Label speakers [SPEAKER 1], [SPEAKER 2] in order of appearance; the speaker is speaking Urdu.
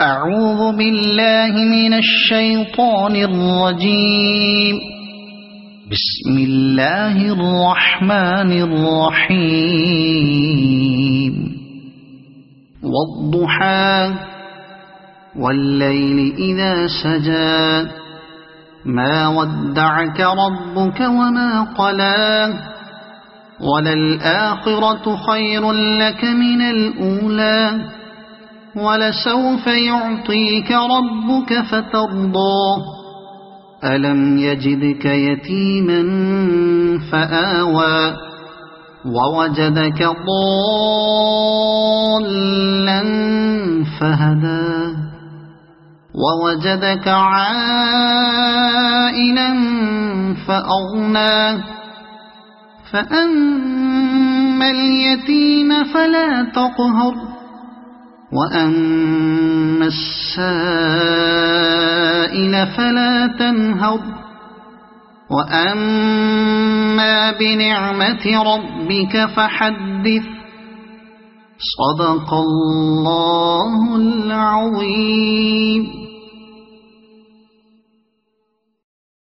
[SPEAKER 1] أعوذ بالله من الشيطان الرجيم. بسم الله الرحمن الرحيم. والضحى والليل إذا سجى ما ودعك ربك وما قلى وللآخرة خير لك من الأولى ولسوف يعطيك ربك فترضى ألم يجدك يتيما فآوى ووجدك ضالا فهدى ووجدك عائلا فأغنى فأما اليتيم فلا تقهر وأما السائل فلا تنهر وأما بنعمة ربك فحدث. صدق الله العظيم.